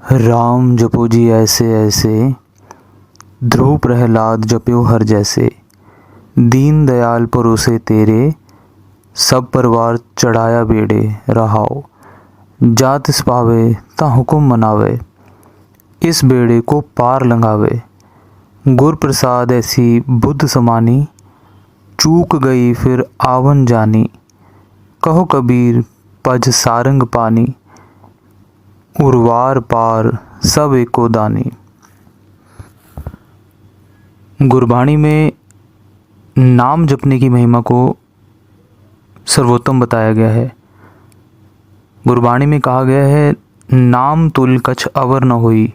राम जपो जी ऐसे ऐसे, ध्रुव प्रहलाद जप्यो हर जैसे। दीन दयाल परोसे तेरे, सब परिवार चढ़ाया बेड़े रहाओ। जात इस पावे ता हुक्म मनावे, इस बेड़े को पार लंघावे। गुर प्रसाद ऐसी बुद्ध समानी, चूक गई फिर आवन जानी। कहो कबीर पज सारंग पानी, उर्वार पार सब एको दानी। गुरबाणी में नाम जपने की महिमा को सर्वोत्तम बताया गया है। गुरबाणी में कहा गया है, नाम तुल कछ अवर न होई,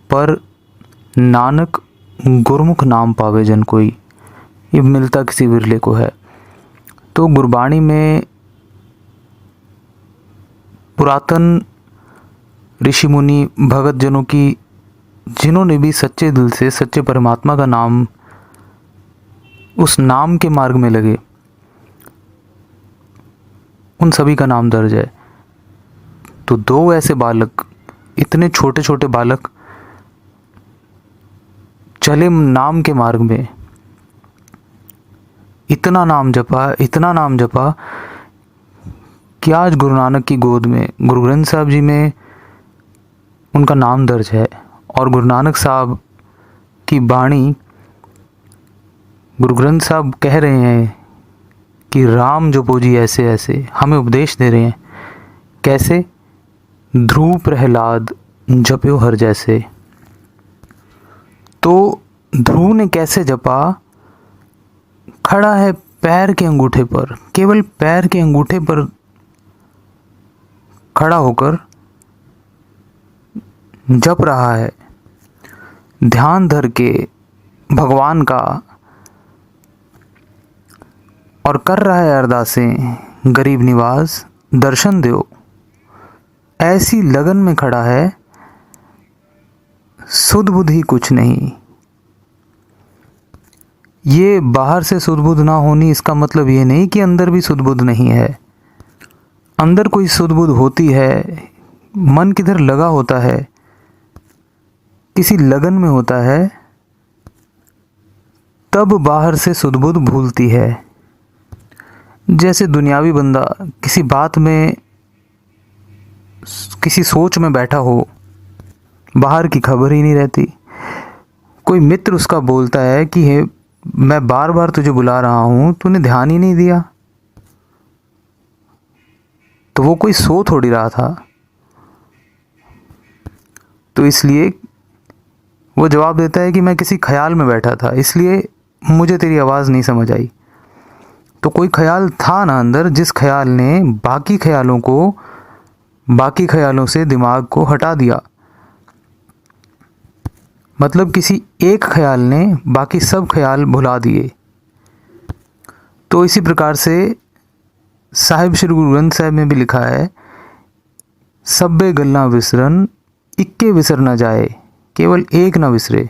पर नानक गुरमुख नाम पावे जन कोई। ये मिलता किसी विरले को है। तो गुरबाणी में पुरातन ऋषि मुनि भगत जनों की, जिन्होंने भी सच्चे दिल से सच्चे परमात्मा का नाम, उस नाम के मार्ग में लगे, उन सभी का नाम दर्ज है। तो दो ऐसे बालक, इतने छोटे छोटे बालक चले नाम के मार्ग में, इतना नाम जपा कि आज गुरु नानक की गोद में, गुरु ग्रंथ साहब जी में उनका नाम दर्ज है। और गुरु नानक साहब की वाणी, गुरु ग्रंथ साहब कह रहे हैं कि राम जपो जी ऐसे ऐसे, हमें उपदेश दे रहे हैं। कैसे? ध्रुव प्रहलाद जप्यो हर जैसे। तो ध्रुव ने कैसे जपा? खड़ा है पैर के अंगूठे पर, केवल पैर के अंगूठे पर खड़ा होकर जप रहा है, ध्यान धर के भगवान का, और कर रहा है अरदासें, गरीब निवास दर्शन दो। ऐसी लगन में खड़ा है, सुध बुध ही कुछ नहीं। ये बाहर से सुध बुध ना होनी, इसका मतलब ये नहीं कि अंदर भी सुध बुध नहीं है। अंदर कोई सुध बुध होती है, मन किधर लगा होता है, किसी लगन में होता है, तब बाहर से सुध बुध भूलती है। जैसे दुनियावी बंदा किसी बात में, किसी सोच में बैठा हो, बाहर की खबर ही नहीं रहती। कोई मित्र उसका बोलता है कि हे, मैं बार बार तुझे बुला रहा हूँ, तूने ध्यान ही नहीं दिया। तो वो कोई सो थोड़ी रहा था। तो इसलिए वो जवाब देता है कि मैं किसी ख्याल में बैठा था, इसलिए मुझे तेरी आवाज़ नहीं समझ आई। तो कोई ख्याल था ना अंदर, जिस ख्याल ने बाकी ख्यालों को, बाकी ख्यालों से दिमाग को हटा दिया। मतलब किसी एक ख्याल ने बाकी सब ख्याल भुला दिए। तो इसी प्रकार से साहिब श्री गुरु ग्रंथ साहिब में भी लिखा है, सब्बे गल्ला विसरन, इक्के विसर ना जाए, केवल एक ना विसरे।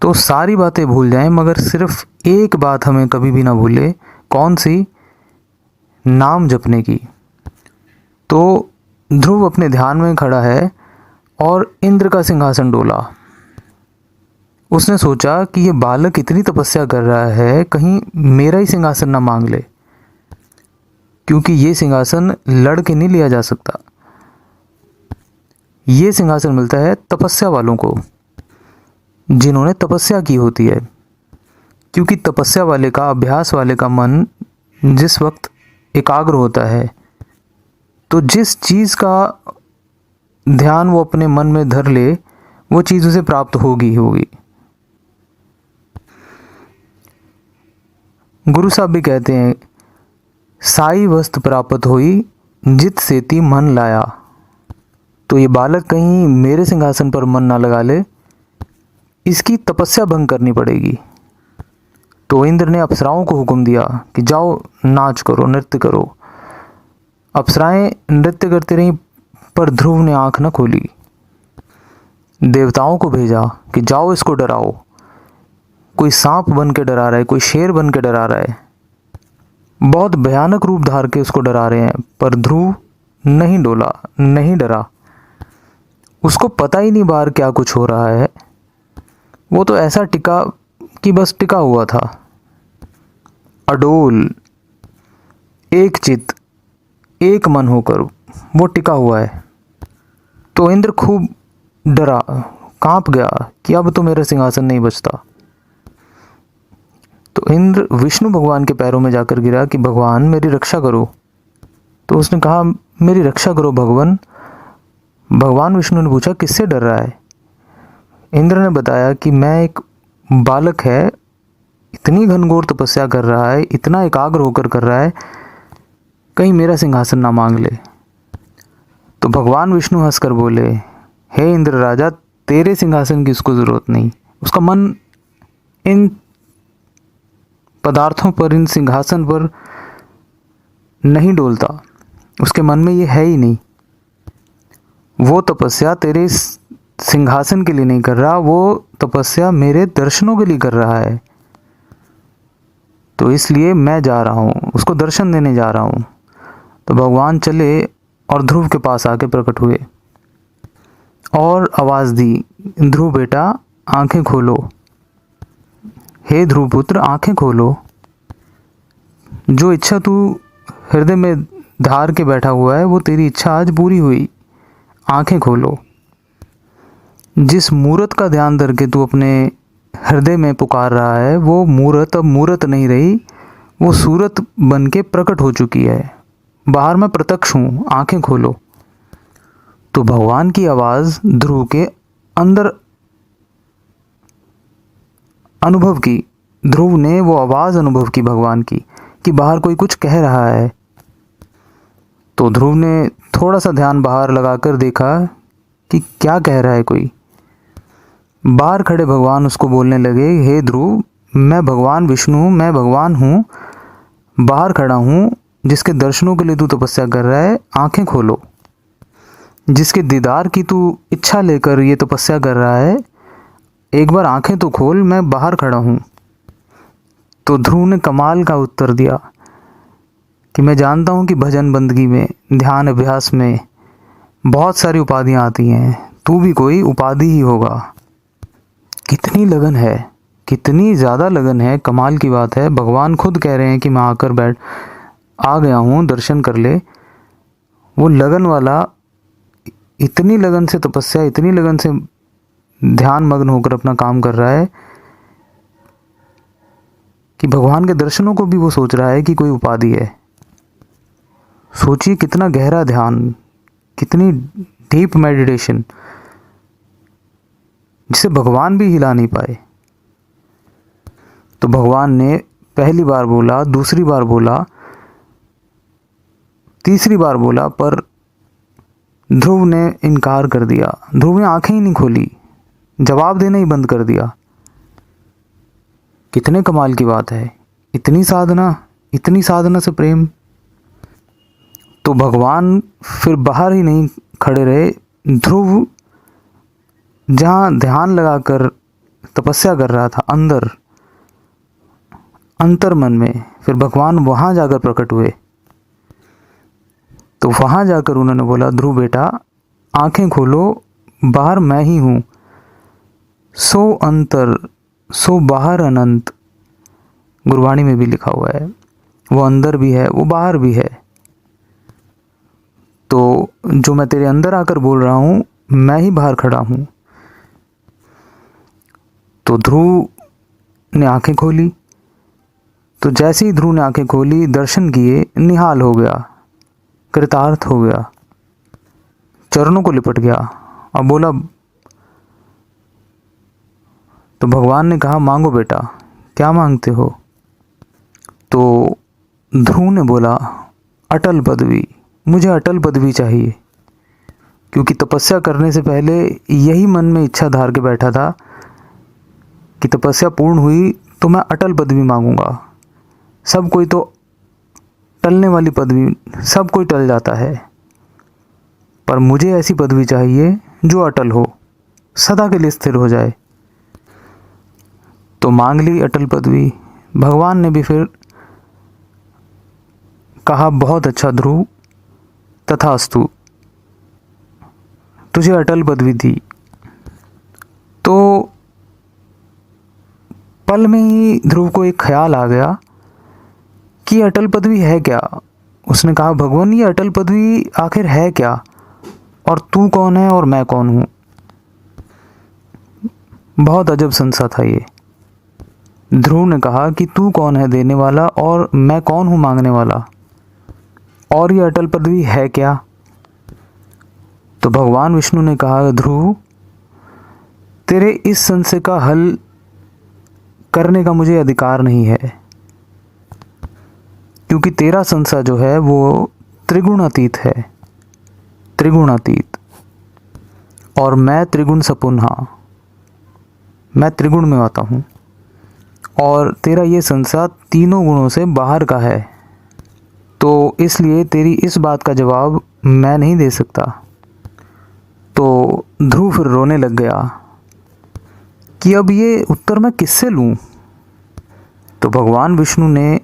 तो सारी बातें भूल जाएं, मगर सिर्फ एक बात हमें कभी भी ना भूले। कौन सी? नाम जपने की। तो ध्रुव अपने ध्यान में खड़ा है और इंद्र का सिंहासन डोला। उसने सोचा कि ये बालक इतनी तपस्या कर रहा है, कहीं मेरा ही सिंहासन ना मांग ले, क्योंकि ये सिंहासन लड़ के नहीं लिया जा सकता। ये सिंहासन मिलता है तपस्या वालों को, जिन्होंने तपस्या की होती है। क्योंकि तपस्या वाले का, अभ्यास वाले का मन जिस वक्त एकाग्र होता है, तो जिस चीज़ का ध्यान वो अपने मन में धर ले, वो चीज़ उसे प्राप्त होगी होगी। गुरु साहब भी कहते हैं, साई वस्त प्राप्त हुई, जित सेती मन लाया। तो ये बालक कहीं मेरे सिंहासन पर मन ना लगा ले, इसकी तपस्या भंग करनी पड़ेगी। तो इंद्र ने अप्सराओं को हुक्म दिया कि जाओ नाच करो, नृत्य करो। अप्सराएं नृत्य करती रहीं, पर ध्रुव ने आंख न खोली। देवताओं को भेजा कि जाओ इसको डराओ। कोई सांप बन के डरा रहा है, कोई शेर बन के डरा रहा है, बहुत भयानक रूप धार के उसको डरा रहे हैं, पर ध्रुव नहीं डोला, नहीं डरा। उसको पता ही नहीं बाहर क्या कुछ हो रहा है। वो तो ऐसा टिका कि बस टिका हुआ था, अडोल, एक चित, एक मन होकर वो टिका हुआ है। तो इंद्र खूब डरा, कांप गया कि अब तो मेरा सिंहासन नहीं बचता। तो इंद्र विष्णु भगवान के पैरों में जाकर गिरा कि भगवान मेरी रक्षा करो। तो उसने कहा मेरी रक्षा करो भगवान। भगवान विष्णु ने पूछा किससे डर रहा है? इंद्र ने बताया कि मैं एक बालक है, इतनी घनघोर तपस्या कर रहा है, इतना एकाग्र होकर कर रहा है, कहीं मेरा सिंहासन ना मांग ले। तो भगवान विष्णु हंसकर बोले, हे इंद्र राजा, तेरे सिंहासन की उसको ज़रूरत नहीं। उसका मन इन पदार्थों पर, इन सिंहासन पर नहीं डोलता, उसके मन में ये है ही नहीं। वो तपस्या तेरे सिंहासन के लिए नहीं कर रहा, वो तपस्या मेरे दर्शनों के लिए कर रहा है। तो इसलिए मैं जा रहा हूँ, उसको दर्शन देने जा रहा हूँ। तो भगवान चले और ध्रुव के पास आके प्रकट हुए और आवाज़ दी, ध्रुव बेटा आंखें खोलो, हे ध्रुव पुत्र आंखें खोलो। जो इच्छा तू हृदय में धार के बैठा हुआ है वो तेरी इच्छा आज पूरी हुई, आंखें खोलो। जिस मूरत का ध्यान करके तू अपने हृदय में पुकार रहा है वो मूरत अब मूरत नहीं रही, वो सूरत बन के प्रकट हो चुकी है। बाहर मैं प्रत्यक्ष हूँ, आंखें खोलो। तो भगवान की आवाज़ ध्रुव के अंदर अनुभव की। ध्रुव ने वो आवाज़ अनुभव की भगवान की कि बाहर कोई कुछ कह रहा है। तो ध्रुव ने थोड़ा सा ध्यान बाहर लगाकर देखा कि क्या कह रहा है कोई। बाहर खड़े भगवान उसको बोलने लगे, हे ध्रुव, मैं भगवान विष्णु, मैं भगवान हूँ, बाहर खड़ा हूँ, जिसके दर्शनों के लिए तू तपस्या कर रहा है, आंखें खोलो। जिसके दीदार की तू इच्छा लेकर ये तपस्या कर रहा है, एक बार आंखें तो खोल, मैं बाहर खड़ा हूँ। तो ध्रुव ने कमाल का उत्तर दिया कि मैं जानता हूँ कि भजन बंदगी में, ध्यान अभ्यास में बहुत सारी उपाधियाँ आती हैं, तू भी कोई उपाधि ही होगा। कितनी लगन है, कितनी ज़्यादा लगन है, कमाल की बात है। भगवान खुद कह रहे हैं कि मैं आकर आ गया हूँ, दर्शन कर ले। वो लगन वाला इतनी लगन से तपस्या, इतनी लगन से ध्यान मग्न होकर अपना काम कर रहा है कि भगवान के दर्शनों को भी वो सोच रहा है कि कोई उपाधि है। सोचिए कितना गहरा ध्यान, कितनी डीप मेडिटेशन, जिसे भगवान भी हिला नहीं पाए। तो भगवान ने पहली बार बोला, दूसरी बार बोला, तीसरी बार बोला, पर ध्रुव ने इनकार कर दिया। ध्रुव ने आंखें ही नहीं खोली, जवाब देना ही बंद कर दिया। कितने कमाल की बात है, इतनी साधना से प्रेम। तो भगवान फिर बाहर ही नहीं खड़े रहे। ध्रुव जहाँ ध्यान लगाकर तपस्या कर रहा था अंतर मन में, फिर भगवान वहाँ जाकर प्रकट हुए। तो वहाँ जाकर उन्होंने बोला, ध्रुव बेटा आंखें खोलो, बाहर मैं ही हूँ, सो अंतर सो बाहर अनंत। गुरबाणी में भी लिखा हुआ है, वो अंदर भी है, वो बाहर भी है। तो जो मैं तेरे अंदर आकर बोल रहा हूँ, मैं ही बाहर खड़ा हूँ। तो ध्रुव ने आंखें खोली। तो जैसे ही ध्रुव ने आंखें खोली, दर्शन किए, निहाल हो गया, कृतार्थ हो गया, चरणों को लिपट गया और बोला। तो भगवान ने कहा, मांगो बेटा, क्या मांगते हो? तो ध्रुव ने बोला, अटल पदवी, मुझे अटल पदवी चाहिए। क्योंकि तपस्या करने से पहले यही मन में इच्छा धार के बैठा था कि तपस्या पूर्ण हुई तो मैं अटल पदवी मांगूंगा। सब कोई तो टलने वाली पदवी, सब कोई टल जाता है, पर मुझे ऐसी पदवी चाहिए जो अटल हो, सदा के लिए स्थिर हो जाए। तो मांग ली अटल पदवी। भगवान ने भी फिर कहा, बहुत अच्छा ध्रुव, तथास्तु। तुझे अटल पदवी दी। तो पल में ही ध्रुव को एक ख्याल आ गया कि अटल पदवी है क्या। उसने कहा, भगवान ये अटल पदवी आखिर है क्या, और तू कौन है और मैं कौन हूँ। बहुत अजब संसा था ये। ध्रुव ने कहा कि तू कौन है देने वाला और मैं कौन हूँ मांगने वाला, और ये अटल पदवी है क्या। तो भगवान विष्णु ने कहा, ध्रुव तेरे इस संशय का हल करने का मुझे अधिकार नहीं है, क्योंकि तेरा संशय जो है वो त्रिगुणातीत है, त्रिगुणातीत, और मैं त्रिगुण सपुन्हा, मैं त्रिगुण में आता हूँ, और तेरा ये संशय तीनों गुणों से बाहर का है। तो इसलिए तेरी इस बात का जवाब मैं नहीं दे सकता। तो ध्रुव फिर रोने लग गया कि अब ये उत्तर मैं किससे लूँ। तो भगवान विष्णु ने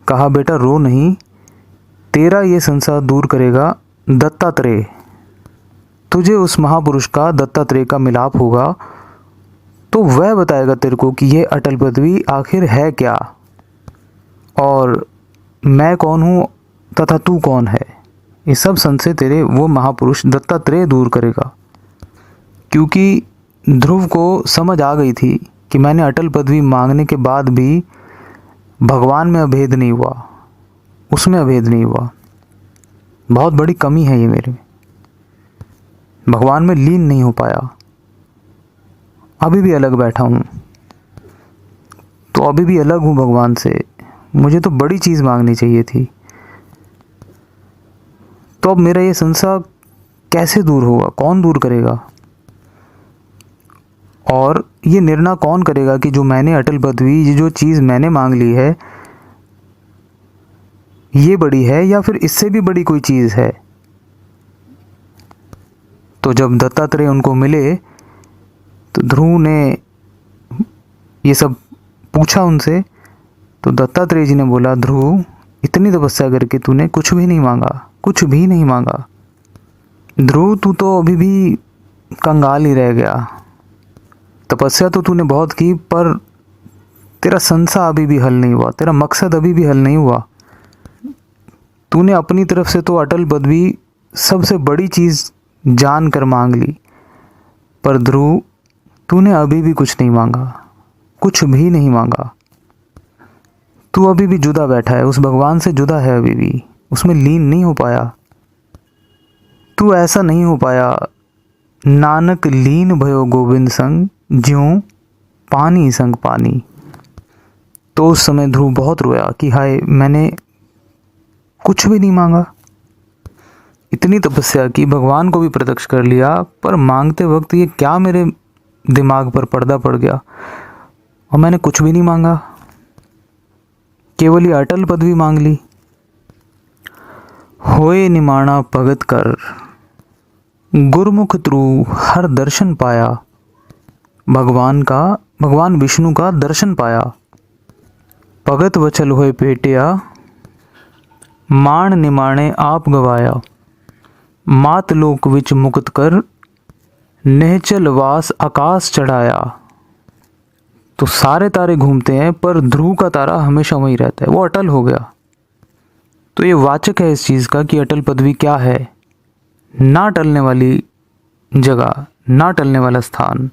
कहा, बेटा रो नहीं, तेरा ये संशय दूर करेगा दत्तात्रेय। तुझे उस महापुरुष का, दत्तात्रेय का मिलाप होगा, तो वह बताएगा तेरे को कि ये अटल पदवी आखिर है क्या, और मैं कौन हूँ तथा तू कौन है। ये सब संशय तेरे वो महापुरुष दत्तात्रेय दूर करेगा। क्योंकि ध्रुव को समझ आ गई थी कि मैंने अटल पदवी मांगने के बाद भी भगवान में अभेद नहीं हुआ, उसमें अभेद नहीं हुआ। बहुत बड़ी कमी है ये मेरे में, भगवान में लीन नहीं हो पाया। अभी भी अलग बैठा हूँ, तो अभी भी अलग हूँ भगवान से। मुझे तो बड़ी चीज़ मांगनी चाहिए थी। तो अब मेरा ये संशय कैसे दूर होगा, कौन दूर करेगा, और ये निर्णय कौन करेगा कि जो मैंने अटल पदवी, ये जो चीज़ मैंने मांग ली है, ये बड़ी है या फिर इससे भी बड़ी कोई चीज़ है। तो जब दत्तात्रेय उनको मिले तो ध्रुव ने ये सब पूछा उनसे। तो दत्तात्रेय जी ने बोला, ध्रुव इतनी तपस्या करके तूने कुछ भी नहीं मांगा, कुछ भी नहीं मांगा। ध्रुव तू तो अभी भी कंगाल ही रह गया। तपस्या तो तूने बहुत की, पर तेरा संशय अभी भी हल नहीं हुआ, तेरा मकसद अभी भी हल नहीं हुआ। तूने अपनी तरफ से तो अटल पदवी सबसे बड़ी चीज़ जान कर मांग ली, पर ध्रुव तूने अभी भी कुछ नहीं मांगा, कुछ भी नहीं मांगा। तू अभी भी जुदा बैठा है, उस भगवान से जुदा है, अभी भी उसमें लीन नहीं हो पाया। तू ऐसा नहीं हो पाया, नानक लीन भयो गोविंद संग, ज्यों पानी संग पानी। तो उस समय ध्रुव बहुत रोया कि हाय, मैंने कुछ भी नहीं मांगा। इतनी तपस्या की, भगवान को भी प्रत्यक्ष कर लिया, पर मांगते वक्त ये क्या मेरे दिमाग पर पर्दा पड़ गया, और मैंने कुछ भी नहीं मांगा, केवल ये अटल पदवी मांग ली। होए निमाणा भगत कर, गुरमुख त्रु हर दर्शन पाया। भगवान विष्णु का दर्शन पाया। भगत वचल होए पेटिया, मान निमाणे आप गवाया। मात लोक विच मुक्त कर, नेचल वास आकाश चढ़ाया। तो सारे तारे घूमते हैं, पर ध्रुव का तारा हमेशा वहीं रहता है, वो अटल हो गया। तो ये वाचक है इस चीज़ का कि अटल पदवी क्या है, ना टलने वाली जगह, ना टलने वाला स्थान,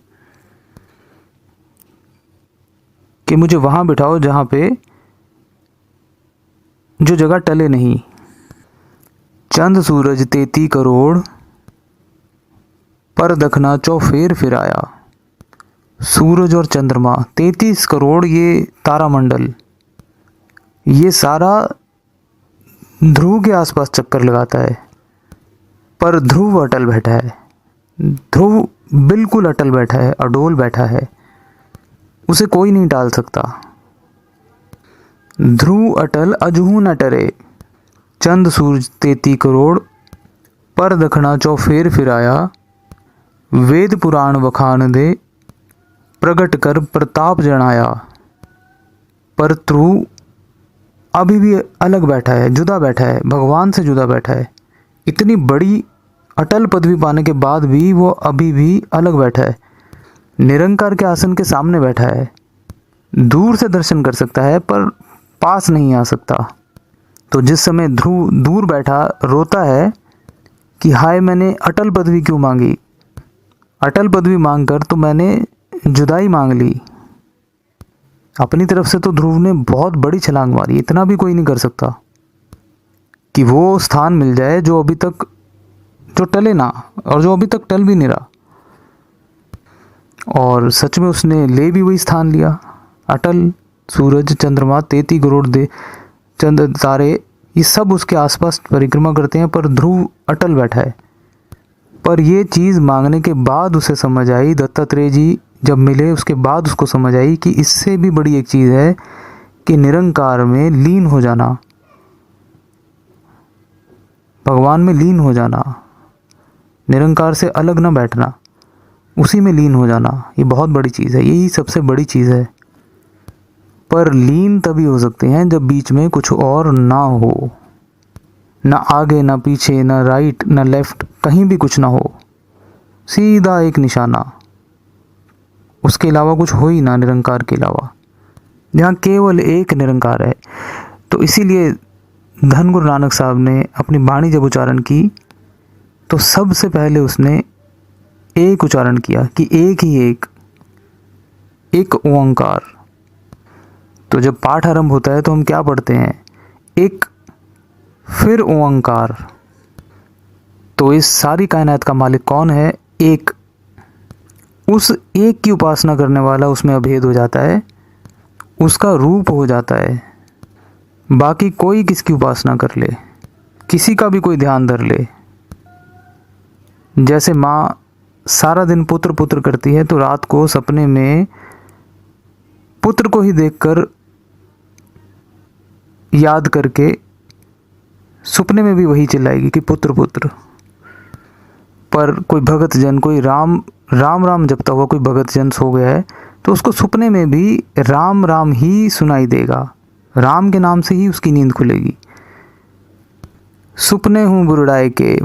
कि मुझे वहाँ बिठाओ जहाँ पे जो जगह टले नहीं। चंद सूरज 33 करोड़, पर दखना चौफेर फिर आया। सूरज और चंद्रमा 33 करोड़, ये तारामंडल, ये सारा ध्रुव के आसपास चक्कर लगाता है, पर ध्रुव अटल बैठा है। ध्रुव बिल्कुल अटल बैठा है, अडोल बैठा है, उसे कोई नहीं टाल सकता। ध्रुव अटल अजहू न टरे, चंद सूरज 33 करोड़, पर दखना चौफेर फिर आया। वेद पुराण बखान दे, प्रगट कर प्रताप जनाया। पर ध्रुव अभी भी अलग बैठा है, जुदा बैठा है, भगवान से जुदा बैठा है। इतनी बड़ी अटल पदवी पाने के बाद भी वो अभी भी अलग बैठा है, निरंकार के आसन के सामने बैठा है। दूर से दर्शन कर सकता है पर पास नहीं आ सकता। तो जिस समय ध्रुव दूर बैठा रोता है कि हाय मैंने अटल पदवी क्यों मांगी, अटल पदवी मांगकर तो मैंने जुदाई मांग ली। अपनी तरफ से तो ध्रुव ने बहुत बड़ी छलांग मारी, इतना भी कोई नहीं कर सकता कि वो स्थान मिल जाए जो अभी तक जो टले ना, और जो अभी तक टल भी नहीं रहा। और सच में उसने ले भी वही स्थान लिया। अटल, सूरज, चंद्रमा, 33 करोड़ दे चंद्र तारे, ये सब उसके आसपास परिक्रमा करते हैं, पर ध्रुव अटल बैठा है। पर ये चीज़ मांगने के बाद उसे समझ आई, दत्तात्रेय जी जब मिले उसके बाद उसको समझ आई कि इससे भी बड़ी एक चीज़ है कि निरंकार में लीन हो जाना, भगवान में लीन हो जाना, निरंकार से अलग ना बैठना, उसी में लीन हो जाना, ये बहुत बड़ी चीज़ है, यही सबसे बड़ी चीज़ है। पर लीन तभी हो सकते हैं जब बीच में कुछ और ना हो, ना आगे ना पीछे, ना राइट ना लेफ्ट, कहीं भी कुछ ना हो, सीधा एक निशाना, उसके अलावा कुछ हो ही ना, निरंकार के अलावा, जहाँ केवल एक निरंकार है। तो इसीलिए धन गुरु नानक साहब ने अपनी वाणी जब उच्चारण की तो सबसे पहले उसने एक उच्चारण किया कि एक ही एक ओंकार। तो जब पाठ आरंभ होता है तो हम क्या पढ़ते हैं, एक फिर ओंकार। तो इस सारी कायनात का मालिक कौन है, एक। उस एक की उपासना करने वाला उसमें अभेद हो जाता है, उसका रूप हो जाता है। बाकी कोई किसकी उपासना कर ले, किसी का भी कोई ध्यान धर ले, जैसे माँ सारा दिन पुत्र पुत्र करती है तो रात को सपने में पुत्र को ही देखकर याद करके सपने में भी वही चिल्लाएगी कि पुत्र पुत्र। पर कोई भगत जन, कोई राम राम राम जपता हुआ कोई भगत जन सो गया है तो उसको सपने में भी राम राम ही सुनाई देगा, राम के नाम से ही उसकी नींद खुलेगी। सुपने हूँ बुरड़ाए के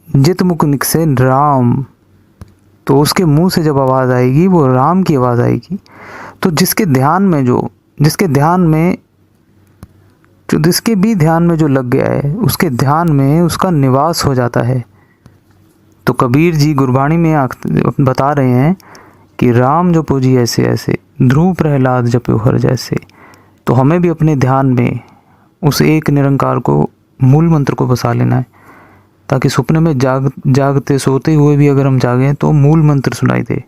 जित मुख निकसे राम, तो उसके मुंह से जब आवाज़ आएगी वो राम की आवाज़ आएगी। तो जिसके भी ध्यान में जो लग गया है उसके ध्यान में उसका निवास हो जाता है। तो कबीर जी गुरबाणी में बता रहे हैं कि राम जपो जी ऐसे ऐसे, ध्रुव प्रहलाद जपो हर जैसे। तो हमें भी अपने ध्यान में उस एक निरंकार को, मूल मंत्र को बसा लेना है, ताकि सपने में जागते सोते हुए भी अगर हम जागें तो मूल मंत्र सुनाई दे।